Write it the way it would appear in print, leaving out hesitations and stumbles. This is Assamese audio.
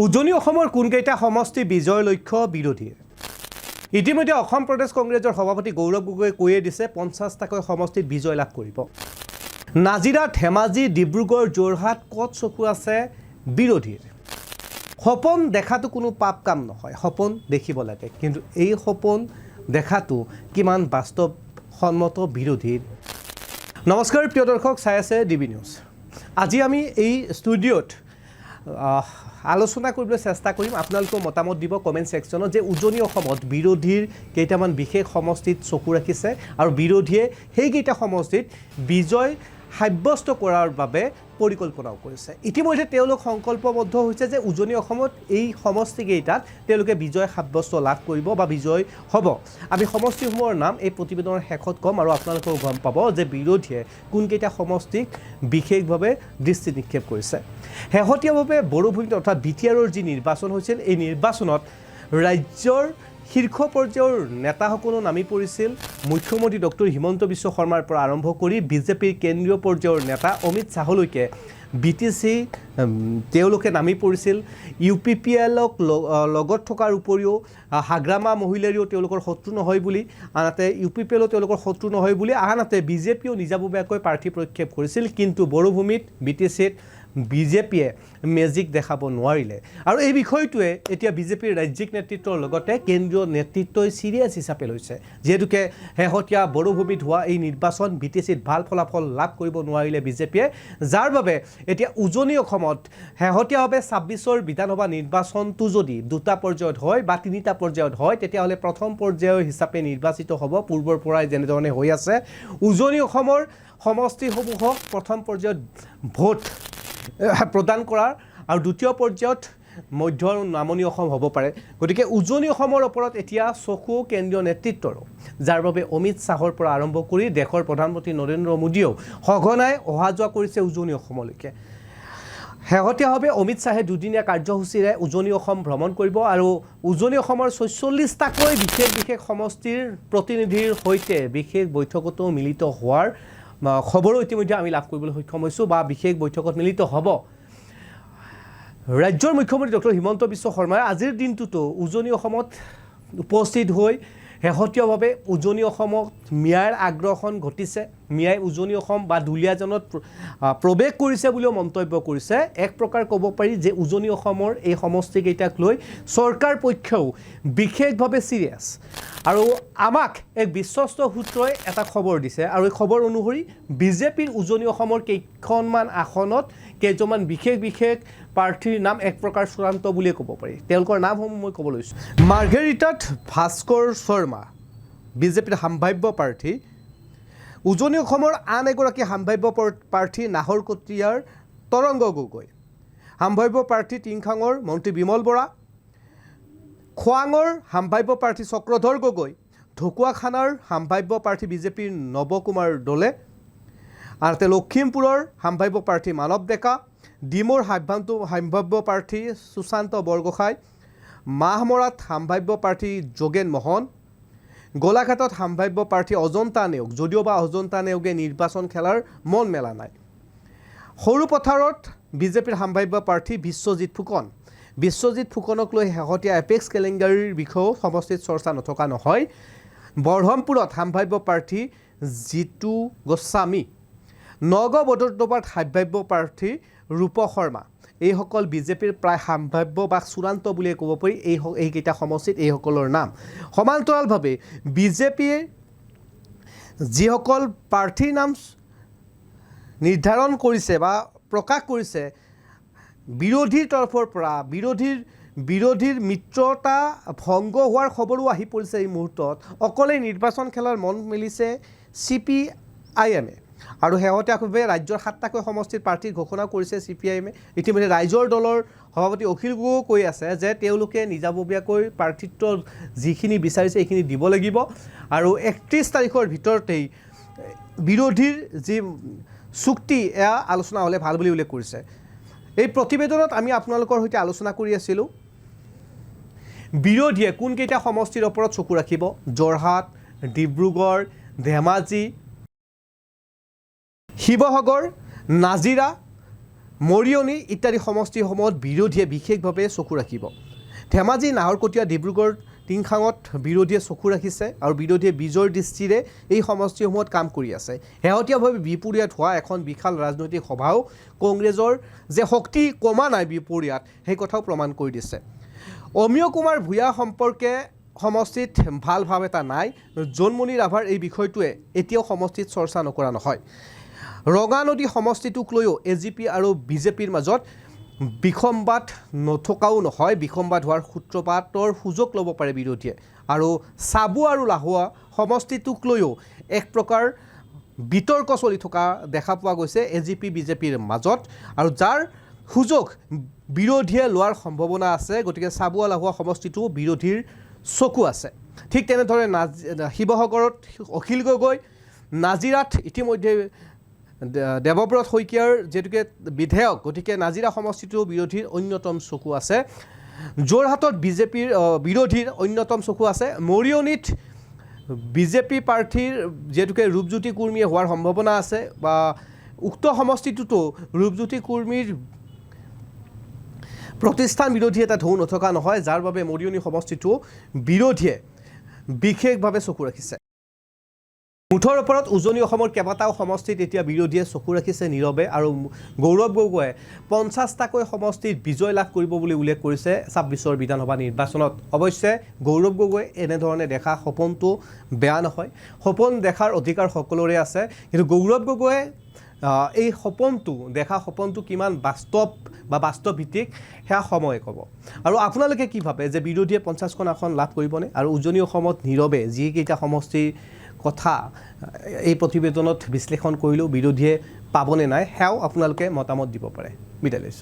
উজনি অসমৰ কোনকেইটা সমষ্টি বিজয়ৰ লক্ষ্য বিৰোধীৰ ইতিমধ্যে অসম প্ৰদেশ কংগ্ৰেছৰ সভাপতি গৌৰৱ গগৈয়ে কৈয়ে দিছে 50টাকৈ সমষ্টিত বিজয় লাভ কৰিব নাজিৰা ধেমাজি ডিব্ৰুগড় যোৰহাট ক'ত চকু আছে বিৰোধীৰ সপোন দেখাটো কোনো পাপ কাম নহয় সপোন দেখিব লাগে কিন্তু এই সপোন দেখাটো কিমান বাস্তৱসন্মত বিৰোধীৰ নমস্কাৰ প্ৰিয় দৰ্শক চাই আছে ডিবি নিউজ আজি আমি এই ষ্টুডিঅ'ত আলোচনা কৰিবলৈ চেষ্টা কৰিম আপোনালোকৰ মতামত দিব কমেন্ট সেকশনত যে উজনি অসমত বিৰোধীৰ কেইটামান বিশেষ সমষ্টিত চকু ৰাখিছে আৰু বিৰোধীয়ে সেই কেইটা সমষ্টিত বিজয় সাব্যস্ত কৰাৰ বাবে পৰিকল্পনাও কৰিছে ইতিমধ্যে তেওঁলোক সংকল্পবদ্ধ হৈছে যে উজনি অসমত এই সমষ্টি কেইটাত তেওঁলোকে বিজয় সাব্যস্ত লাভ কৰিব বা বিজয় হ'ব আমি সমষ্টিসমূহৰ নাম এই প্ৰতিবেদনৰ শেষত কম আৰু আপোনালোকেও গম পাব যে বিৰোধীয়ে কোনকেইটা সমষ্টিক বিশেষভাৱে দৃষ্টি নিক্ষেপ কৰিছে শেহতীয়াভাৱে বড়োভূমিত অৰ্থাৎ বিটিআৰৰ যি নিৰ্বাচন হৈছিল এই নিৰ্বাচনত ৰাজ্যৰ শীৰ্ষ পৰ্যায়ৰ নেতাসকলো নামি পৰিছিল মুখ্যমন্ত্ৰী ডক্টৰ হিমন্ত বিশ্ব শৰ্মাৰ পৰা আৰম্ভ কৰি বিজেপিৰ কেন্দ্ৰীয় পৰ্যায়ৰ নেতা অমিত শাহলৈকে বিটিসি তেওঁলোকে নামি পৰিছিল ইউপিপিএলক লগত থকাৰ উপৰিও হাগ্ৰামা মহিলাৰিও তেওঁলোকৰ শত্ৰু নহয় বুলি আনহাতে ইউপিপিএলও তেওঁলোকৰ শত্ৰু নহয় বুলি আনহাতে বিজেপিও নিজাববীয়াকৈ প্ৰাৰ্থী প্ৰক্ষেপ কৰিছিল কিন্তু বড়োভূমিত বিটিসিত বিজেপিয়ে মেজিক দেখাব নোৱাৰিলে আৰু এই বিষয়টোৱে এতিয়া বিজেপিৰ ৰাজ্যিক নেতৃত্বৰ লগতে কেন্দ্ৰীয় নেতৃত্বই সিৰিয়াছ হিচাপে লৈছে যেহেতুকে শেহতীয়া বড়োভূমিত হোৱা এই নিৰ্বাচন বিটিসিত ভাল ফলাফল লাভ কৰিব নোৱাৰিলে বিজেপিয়ে যাৰ বাবে এতিয়া উজনি অসমত শেহতীয়াভাৱে 26ৰ বিধানসভা নিৰ্বাচনটো যদি দুটা পৰ্যায়ত হয় বা তিনিটা পৰ্যায়ত হয় তেতিয়াহ'লে প্ৰথম পৰ্যায়ৰ হিচাপে নিৰ্বাচিত হ'ব পূৰ্বৰ পৰাই যেনেধৰণে হৈ আছে উজনি অসমৰ সমষ্টিসমূহক প্ৰথম পৰ্যায়ত ভোট প্ৰদান কৰাৰ আৰু দ্বিতীয় পৰ্যায়ত মধ্য নামনি অসম হ'ব পাৰে গতিকে উজনি অসমৰ ওপৰত এতিয়া চকু কেন্দ্ৰীয় নেতৃত্বৰ যাৰ বাবে অমিত শাহৰ পৰা আৰম্ভ কৰি দেশৰ প্ৰধানমন্ত্ৰী নৰেন্দ্ৰ মোদীয়েও সঘনাই অহা যোৱা কৰিছে উজনি অসমলৈকে শেহতীয়াভাৱে অমিত শাহে দুদিনীয়া কাৰ্যসূচীৰে উজনি অসম ভ্ৰমণ কৰিব আৰু উজনি অসমৰ 46টাকৈ বিশেষ সমষ্টিৰ প্ৰতিনিধিৰ সৈতে বিশেষ বৈঠকতো মিলিত হোৱাৰ খবৰো ইতিমধ্যে আমি লাভ কৰিবলৈ সক্ষম হৈছোঁ বা বিশেষ বৈঠকত মিলিত হ'ব ৰাজ্যৰ মুখ্যমন্ত্ৰী ডক্টৰ হিমন্ত বিশ্ব শৰ্মাই আজিৰ দিনটোতো উজনি অসমত উপস্থিত হৈ শেহতীয়াভাৱে উজনি অসমত মিয়াৰ আগ্ৰহণ ঘটিছে মিয়াই উজনি অসম বা দুলীয়াজনত প্ৰৱেশ কৰিছে বুলিও মন্তব্য কৰিছে এক প্ৰকাৰ ক'ব পাৰি যে উজনি অসমৰ এই সমষ্টিকেইটাক লৈ চৰকাৰ পক্ষও বিশেষভাৱে সিৰিয়াছ আৰু আমাক এক বিশ্বস্ত সূত্ৰই এটা খবৰ দিছে আৰু এই খবৰ অনুসৰি বিজেপিৰ উজনি অসমৰ কেইখনমান আসনত কেইজনমান বিশেষ প্ৰাৰ্থীৰ নাম এক প্ৰকাৰ চূড়ান্ত বুলিয়ে ক'ব পাৰি তেওঁলোকৰ নামসমূহ মই ক'ব লৈছোঁ মাৰ্ঘেৰিটাত ভাস্কৰ শৰ্মা বিজেপিৰ সম্ভাৱ্য প্ৰাৰ্থী উজনি অসমৰ আন এগৰাকী সম্ভাৱ্য প্ৰাৰ্থী নাহৰকটীয়াৰ তৰংগ গগৈ সম্ভাৱ্য প্ৰাৰ্থী টিংখাঙৰ মন্ত্ৰী বিমল বৰা খোৱাঙৰ সম্ভাৱ্য প্ৰাৰ্থী চক্ৰধৰ গগৈ ঢকুৱাখানাৰ সম্ভাৱ্য প্ৰাৰ্থী বিজেপিৰ নৱকুমাৰ দলে আনহাতে লখিমপুৰৰ সম্ভাৱ্য প্ৰাৰ্থী মানৱ ডেকা ডিমৌৰ সম্ভাৱ্য প্ৰাৰ্থী সুশান্ত বৰগোহাঁই মাহমৰাত সম্ভাৱ্য প্ৰাৰ্থী যোগেন মোহন গোলাঘাটত সম্ভাৱ্য প্ৰাৰ্থী অজন্তা নেওগ যদিও বা অজন্তা নেওগে নিৰ্বাচন খেলাৰ মন মেলা নাই সৰুপথাৰত বিজেপিৰ সম্ভাৱ্য প্ৰাৰ্থী বিশ্বজিৎ ফুকনক লৈ শেহতীয়া এপেক্স কেলেংকাৰীৰ বিষয়েও সমষ্টিত চৰ্চা নথকা নহয় বৰহমপুৰত সম্ভাৱ্য প্ৰাৰ্থী জিতু গোস্বামী নগাঁও বদৰদোবাত সম্ভাৱ্য প্ৰাৰ্থী ৰূপ শৰ্মা এইসকল বিজেপিৰ প্ৰায় সম্ভাৱ্য বা চূড়ান্ত বুলিয়ে ক'ব পাৰি এইকেইটা সমষ্টিত এইসকলৰ নাম সমান্তৰালভাৱে বিজেপিয়ে যিসকল প্ৰাৰ্থীৰ নাম নিৰ্ধাৰণ কৰিছে বা প্ৰকাশ কৰিছে বিৰোধীৰ তৰফৰ পৰা বিৰোধীৰ মিত্ৰতা ভংগ হোৱাৰ খবৰো আহি পৰিছে এই মুহূৰ্তত অকলে নিৰ্বাচন খেলাৰ মন মেলিছে CPIMে আৰু শেহতীয়াভাৱে ৰাজ্যৰ 7টাকৈ সমষ্টিৰ প্ৰাৰ্থীৰ ঘোষণা কৰিছে CPIMে ইতিমধ্যে ৰাইজৰ দলৰ সভাপতি অখিল গগৈয়ে কৈ আছে যে তেওঁলোকে নিজাববীয়াকৈ প্ৰাৰ্থিত্ব যিখিনি বিচাৰিছে এইখিনি দিব লাগিব আৰু 31 তাৰিখৰ ভিতৰতেই বিৰোধীৰ যি চুক্তি এয়া আলোচনা হ'লে ভাল বুলি উল্লেখ কৰিছে এই প্ৰতিবেদনত আমি আপোনালোকৰ সৈতে আলোচনা কৰি আছিলোঁ বিৰোধীয়ে কোনকেইটা সমষ্টিৰ ওপৰত চকু ৰাখিব যোৰহাট ডিব্ৰুগড় ধেমাজি শিৱসাগৰ নাজিৰা মৰিয়নি ইত্যাদি সমষ্টিসমূহত বিৰোধীয়ে বিশেষভাৱে চকু ৰাখিব। ধেমাজি নাহৰকটীয়া ডিব্ৰুগড় টিংখাঙত বিৰোধীয়ে চকু ৰাখিছে আৰু বিৰোধীয়ে বিজয়ৰ দৃষ্টিৰে এই সমষ্টিসমূহত কাম কৰি আছে। শেহতীয়াভাৱে বিপুৰীয়াত হোৱা এখন বিশাল ৰাজনৈতিক সভাও কংগ্ৰেছৰ যে শক্তি কমা নাই বিপুৰীয়াত সেই কথাও প্ৰমাণ কৰি দিছে। অমিয় কুমাৰ ভূঞা সম্পৰ্কে সমষ্টিত ভাল ভাৱ এটা নাই। জোনমণি ৰাভাৰ এই বিষয়টোৱে এতিয়াও সমষ্টিত চৰ্চা নকৰা নহয়। ৰঙানদী সমষ্টিটোক লৈও AGP আৰু বিজেপিৰ মাজত বিসম্বাদ নথকাও নহয়। বিসম্বাদ হোৱাৰ সূত্ৰপাতৰ সুযোগ ল'ব পাৰে বিৰোধীয়ে। আৰু চাবুৱা আৰু লাহুৱা সমষ্টিটোক লৈও এক প্ৰকাৰ বিতৰ্ক চলি থকা দেখা পোৱা গৈছে AGP বিজেপিৰ মাজত, আৰু যাৰ সুযোগ বিৰোধীয়ে লোৱাৰ সম্ভাৱনা আছে। গতিকে চাবুৱা লাহুৱা সমষ্টিটো বিৰোধীৰ চকু আছে। ঠিক তেনেদৰে শিৱসাগৰত অখিল গগৈ, নাজিৰাত ইতিমধ্যে দেৱব্ৰত শইকীয়াৰ যিহেতুকে বিধেয়ক, গতিকে নাজিৰা সমষ্টিটো বিৰোধীৰ অন্যতম চকু আছে। যোৰহাটত বিজেপিৰ বিৰোধীৰ অন্যতম চকু আছে। মৰিয়নিত বিজেপি প্ৰাৰ্থীৰ যিহেতুকে ৰূপজ্যোতি কুৰ্মীয়ে হোৱাৰ সম্ভাৱনা আছে, বা উক্ত সমষ্টিটোতো ৰূপজ্যোতি কুৰ্মীৰ প্ৰতিষ্ঠান বিৰোধী এটা ঢৌ নথকা নহয়, যাৰ বাবে মৰিয়নি সমষ্টিটো বিৰোধীয়ে বিশেষভাৱে চকু ৰাখিছে। মুঠৰ ওপৰত উজনি অসমৰ কেইবাটাও সমষ্টিত এতিয়া বিৰোধীয়ে চকু ৰাখিছে নীৰৱে, আৰু গৌৰৱ গগৈয়ে 50টাকৈ সমষ্টিত বিজয় লাভ কৰিব বুলি উল্লেখ কৰিছে 26ৰ বিধানসভা নিৰ্বাচনত। অৱশ্যে গৌৰৱ গগৈ এনেধৰণে দেখা সপোনটো বেয়া নহয়। সপোন দেখাৰ অধিকাৰ সকলোৰে আছে, কিন্তু গৌৰৱ গগৈয়ে এই সপোনটো দেখা সপোনটো কিমান বাস্তৱ বা বাস্তৱ ভিত্তিক সেয়া সময়ে ক'ব। আৰু আপোনালোকে কি ভাবে যে বিৰোধীয়ে 50খন আসন লাভ কৰিবনে? আৰু উজনি অসমত নীৰৱে যিকেইটা সমষ্টিৰ কথা এই প্ৰতিবেদনত বিশ্লেষণ কৰিলেও বিৰোধীয়ে পাবনে নাই, সেয়াও আপোনালোকে মতামত দিব পাৰে। বিদায় লৈছোঁ।